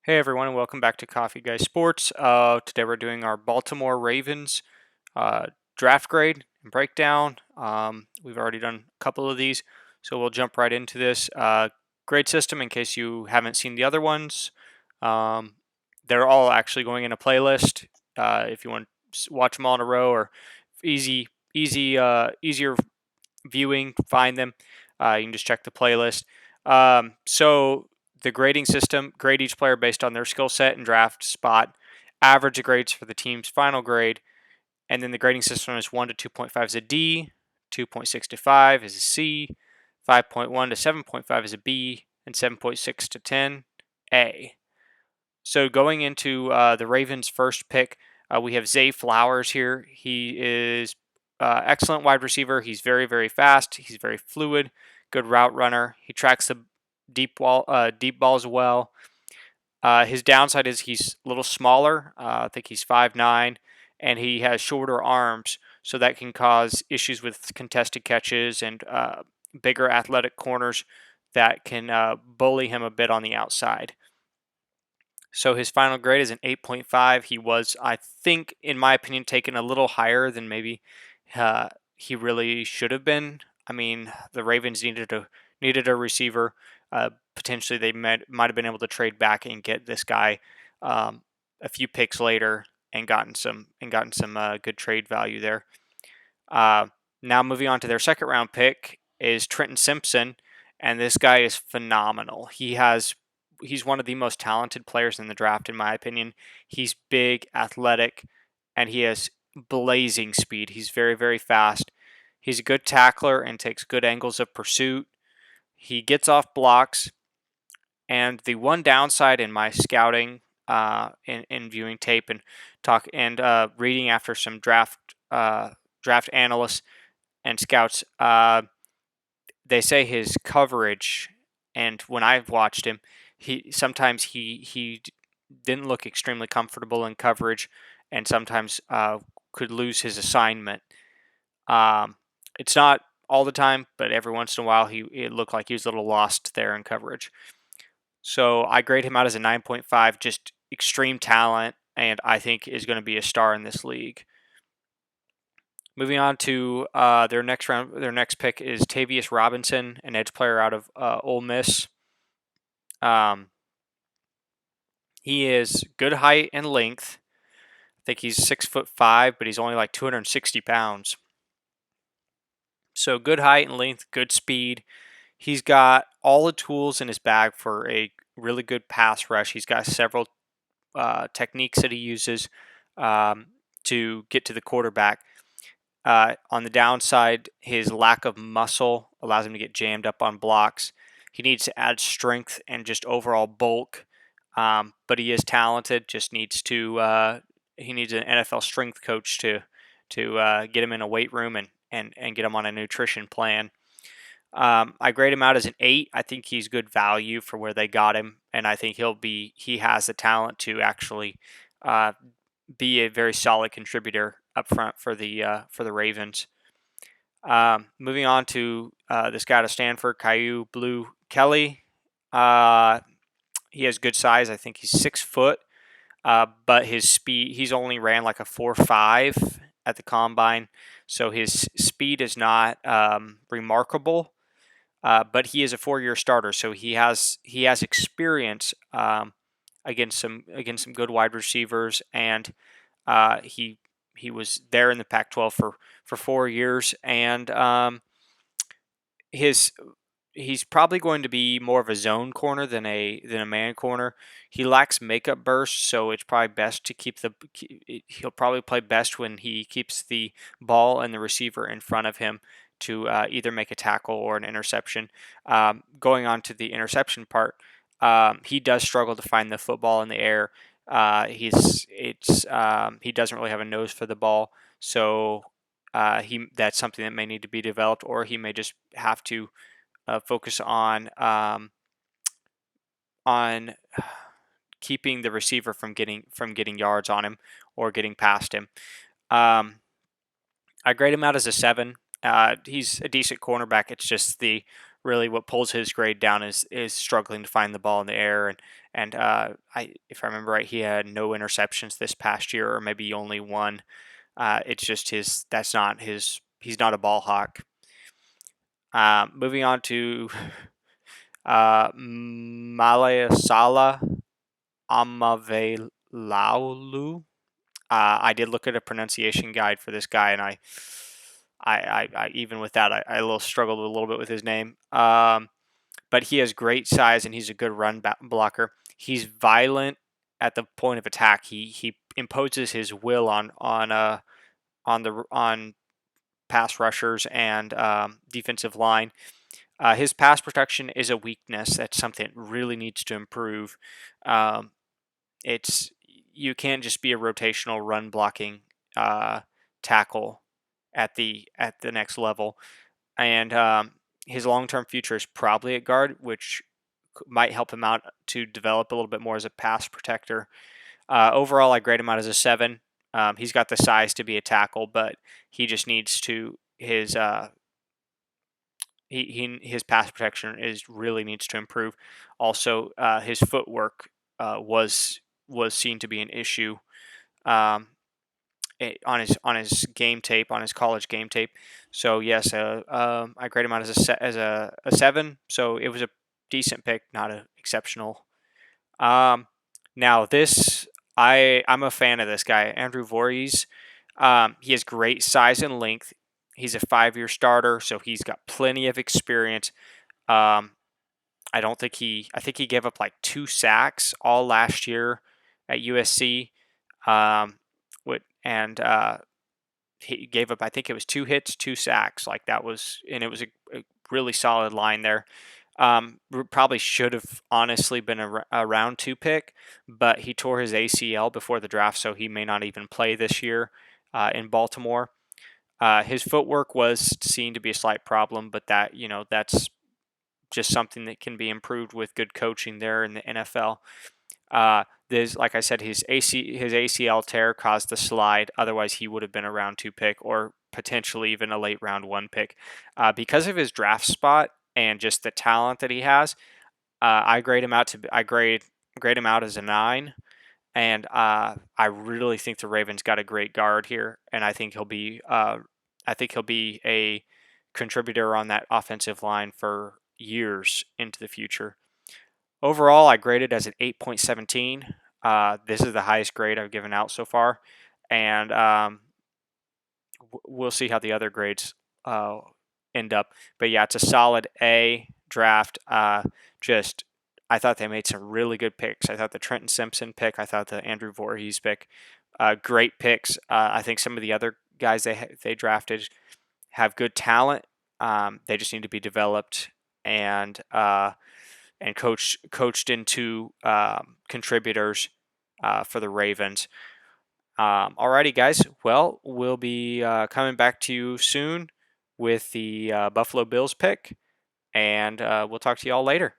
Hey everyone, and welcome back to Coffee Guy Sports. Today we're doing our Baltimore Ravens uh, draft grade and breakdown. We've already done a couple of these, so we'll jump right into this grade system in case you haven't seen the other ones. Um, they're all actually going in a playlist. If you want to watch them all in a row or easier viewing, find them. You can just check the playlist. So the grading system grade each player based on their skill set and draft spot, average the grades for the team's final grade, and then the grading system is 1 to 2.5 is a D, 2.6 to 5 is a C, 5.1 to 7.5 is a B, and 7.6 to 10 A. So going into the Ravens' first pick, we have Zay Flowers here. He is excellent wide receiver. He's very, very fast. He's very fluid, good route runner. He tracks the deep balls well. His downside is he's a little smaller. I think he's 5'9", and he has shorter arms, so that can cause issues with contested catches and bigger athletic corners that can bully him a bit on the outside. So his final grade is an 8.5. He was, I think, in my opinion, taken a little higher than maybe he really should have been. I mean, the Ravens needed a receiver. Potentially, they might have been able to trade back and get this guy a few picks later and gotten some good trade value there. Now moving on to their second round pick is Trenton Simpson, and this guy is phenomenal. He's one of the most talented players in the draft, in my opinion. He's big, athletic, and he has blazing speed. He's very, very fast. He's a good tackler and takes good angles of pursuit. He gets off blocks. And the one downside in my scouting, in viewing tape and reading after some draft analysts and scouts, they say his coverage, and when I've watched him, he didn't look extremely comfortable in coverage, and sometimes could lose his assignment. It's not all the time, but every once in a while, it looked like he was a little lost there in coverage. So I grade him out as a 9.5, just extreme talent, and I think is going to be a star in this league. Moving on to their next pick is Tavius Robinson, an edge player out of Ole Miss. He is good height and length. I think he's 6'5", but he's only like 260 pounds. So good height and length, good speed. He's got all the tools in his bag for a really good pass rush. He's got several techniques that he uses to get to the quarterback. On the downside, his lack of muscle allows him to get jammed up on blocks. He needs to add strength and just overall bulk, but he is talented. Just needs to he needs an NFL strength coach to get him in a weight room and get him on a nutrition plan. I grade him out as an 8. I think he's good value for where they got him, and I think he has the talent to actually be a very solid contributor up front for the Ravens. Moving on to this guy out of Stanford, Caillou Blue Kelly. He has good size. I think he's 6 foot, but his speed, he's only ran like a 4.5 at the combine, so his speed is not remarkable. But he is a 4-year starter, so he has experience against some good wide receivers, and he was there in the Pac-12 for 4 years, and he's probably going to be more of a zone corner than a man corner. He lacks makeup burst, so it's probably best to he'll probably play best when he keeps the ball and the receiver in front of him to either make a tackle or an interception. Going on to the interception part, he does struggle to find the football in the air. He doesn't really have a nose for the ball, so that's something that may need to be developed, or he may just have to focus on keeping the receiver from getting yards on him or getting past him. I grade him out as a 7. He's a decent cornerback. It's just really what pulls his grade down is struggling to find the ball in the air and if I remember right, he had no interceptions this past year, or maybe only one. It's just his. That's not his. He's not a ball hawk. Moving on to Malayasala Amavelaulu. I did look at a pronunciation guide for this guy, and I even with that, I a little struggled a little bit with his name. But he has great size, and he's a good run blocker. He's violent at the point of attack. He imposes his will on pass rushers and defensive line. His pass protection is a weakness. That's something that really needs to improve. Um, it's you can't just be a rotational run blocking tackle at the next level. And his long term future is probably at guard, which might help him out to develop a little bit more as a pass protector. Overall, I grade him out as a 7. He's got the size to be a tackle, but he just needs to his pass protection is really needs to improve. Also, his footwork was seen to be an issue um, on his game tape, on his college game tape. So yes, I grade him out as a 7. So it was a decent pick, not an exceptional. Um, Now this I'm a fan of this guy, Andrew Voorhees. He has great size and length. He's a 5-year starter, so he's got plenty of experience. Um, I think he gave up like 2 sacks all last year at USC. Um, and he gave up, I think it was 2 hits, 2 sacks. Like that was, and it was a really solid line there. Probably should have honestly been a round 2 pick, but he tore his ACL before the draft, so he may not even play this year in Baltimore. His footwork was seen to be a slight problem, but that's just something that can be improved with good coaching there in the NFL. There's, like I said, his ACL tear caused the slide. Otherwise, he would have been a round 2 pick or potentially even a late round 1 pick. Because of his draft spot and just the talent that he has, I grade him out as a 9. And I really think the Ravens got a great guard here, and I think he'll be a contributor on that offensive line for years into the future. Overall, I graded as an 8.17. This is the highest grade I've given out so far, and we'll see how the other grades uh, end up. But yeah, it's a solid A draft. Just I thought they made some really good picks. I thought the Trenton Simpson pick, I thought the Andrew Voorhees pick, great picks. I think some of the other guys they drafted have good talent. They just need to be developed and coached into contributors for the Ravens. Alrighty, guys. Well, we'll be coming back to you soon with the Buffalo Bills pick, and we'll talk to you all later.